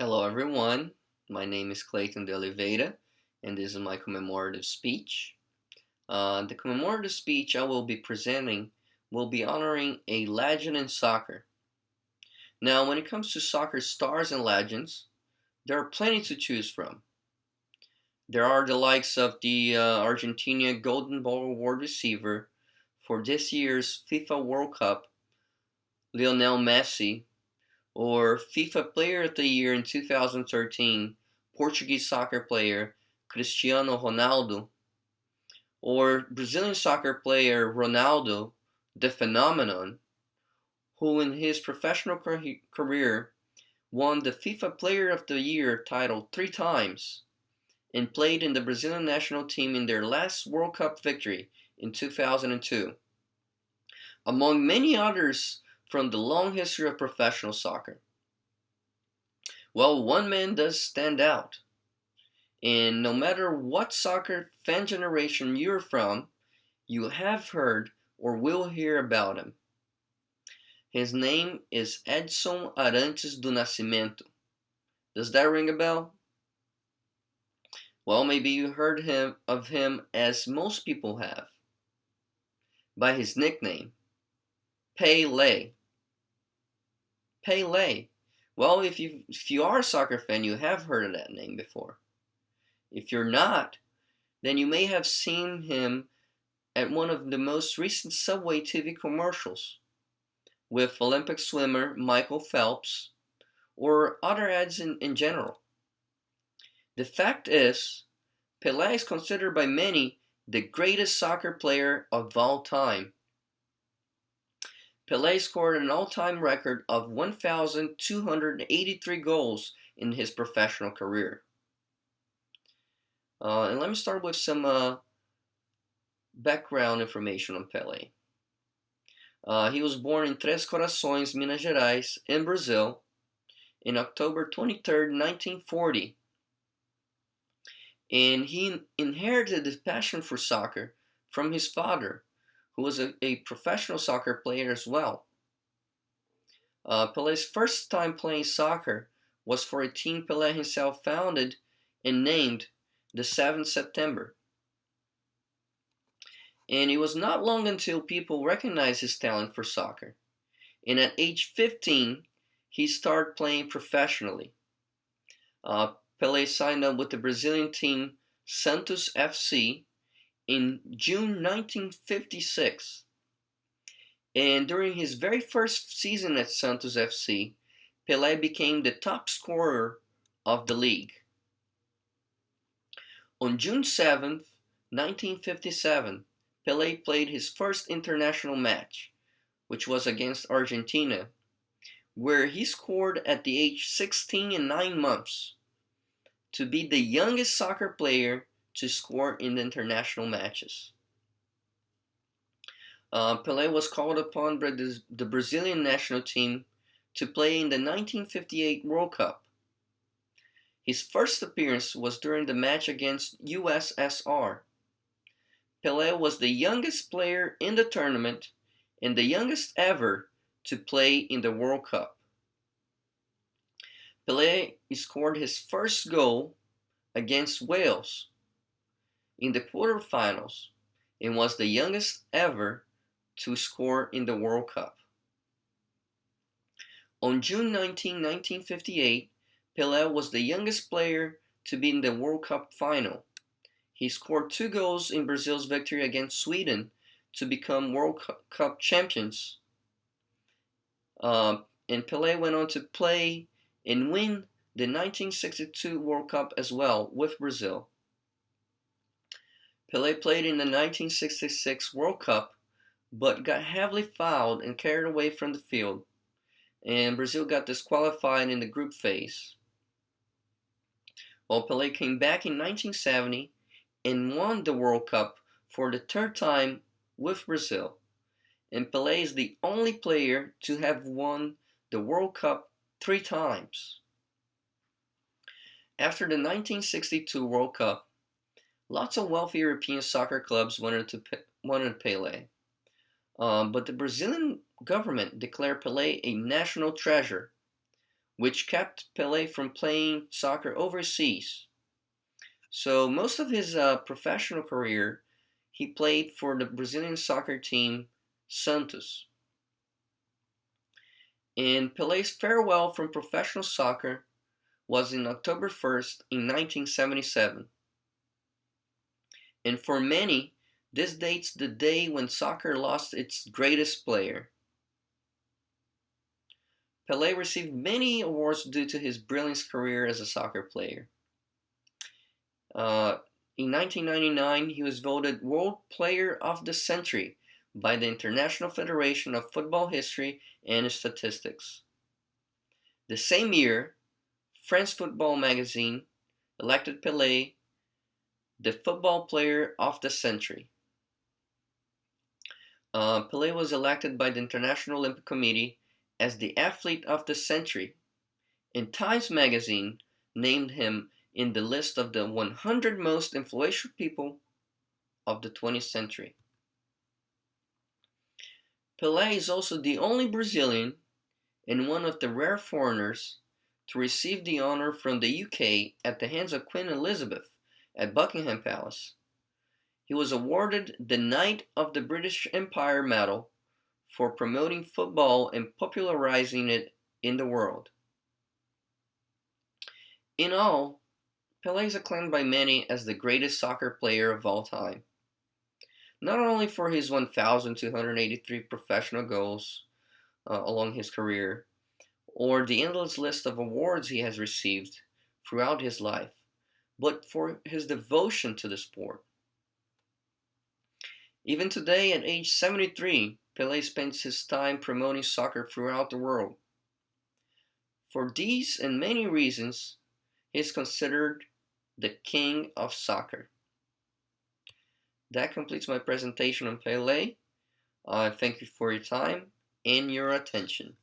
Hello everyone, my name is Clayton de Oliveira and this is my commemorative speech. The commemorative speech I will be presenting will be honoring a legend in soccer. Now when it comes to soccer stars and legends, there are plenty to choose from. There are the likes of the Argentina Golden Ball Award receiver for this year's FIFA World Cup, Lionel Messi, or FIFA Player of the Year in 2013, Portuguese soccer player Cristiano Ronaldo, or Brazilian soccer player Ronaldo, the phenomenon, who in his professional career won the FIFA Player of the Year title 3 times and played in the Brazilian national team in their last World Cup victory in 2002, among many others from the long history of professional soccer. Well, one man does stand out, and no matter what soccer fan generation you're from, you have heard or will hear about him. His name is Edson Arantes do Nascimento. Does that ring a bell? Well, maybe you heard of him as most people have, by his nickname, Pele. Pele. Well, if you are a soccer fan, you have heard of that name before. If you're not, then you may have seen him at one of the most recent Subway TV commercials with Olympic swimmer Michael Phelps or other ads in general. The fact is, Pele is considered by many the greatest soccer player of all time. Pele scored an all-time record of 1,283 goals in his professional career. And let me start with some background information on Pele. He was born in Três Corações, Minas Gerais, in Brazil, in October 23rd, 1940. And he inherited his passion for soccer from his father, who was a professional soccer player as well. Pele's first time playing soccer was for a team Pele himself founded and named the 7th September. And it was not long until people recognized his talent for soccer. And at age 15, he started playing professionally. Pele signed up with the Brazilian team Santos FC in June 1956. And during his very first season at Santos FC, Pele became the top scorer of the league. On June 7th, 1957, Pele played his first international match, which was against Argentina, where he scored at the age 16 and 9 months to be the youngest soccer player to score in the international matches. Pele was called upon by the Brazilian national team to play in the 1958 World Cup. His first appearance was during the match against USSR. Pele was the youngest player in the tournament and the youngest ever to play in the World Cup. Pele scored his first goal against Wales in the quarterfinals and was the youngest ever to score in the World Cup. On June 19, 1958, Pele was the youngest player to be in the World Cup final. He scored 2 goals in Brazil's victory against Sweden to become World Cup champions. And Pele went on to play and win the 1962 World Cup as well with Brazil. Pele played in the 1966 World Cup, but got heavily fouled and carried away from the field, and Brazil got disqualified in the group phase. Well, Pele came back in 1970 and won the World Cup for the 3rd time with Brazil. And Pele is the only player to have won the World Cup 3 times. After the 1962 World Cup, lots of wealthy European soccer clubs wanted Pele. But the Brazilian government declared Pele a national treasure, which kept Pele from playing soccer overseas. So most of his professional career, he played for the Brazilian soccer team Santos. And Pele's farewell from professional soccer was in October 1st in 1977. And for many, this dates the day when soccer lost its greatest player. Pele received many awards due to his brilliant career as a soccer player. Uh, in 1999, he was voted World Player of the Century by the International Federation of Football History and Statistics. The same year, France Football magazine elected Pele the Football Player of the Century. Pele was elected by the International Olympic Committee as the Athlete of the Century, and Times magazine named him in the list of the 100 most influential people of the 20th century. Pele is also the only Brazilian and one of the rare foreigners to receive the honor from the UK at the hands of Queen Elizabeth at Buckingham Palace. He was awarded the Knight of the British Empire Medal for promoting football and popularizing it in the world. In all, Pele is acclaimed by many as the greatest soccer player of all time, not only for his 1,283 professional goals along his career, or the endless list of awards he has received throughout his life, but for his devotion to the sport. Even today, at age 73, Pele spends his time promoting soccer throughout the world. For these and many reasons, he is considered the king of soccer. That completes my presentation on Pele. Thank you for your time and your attention.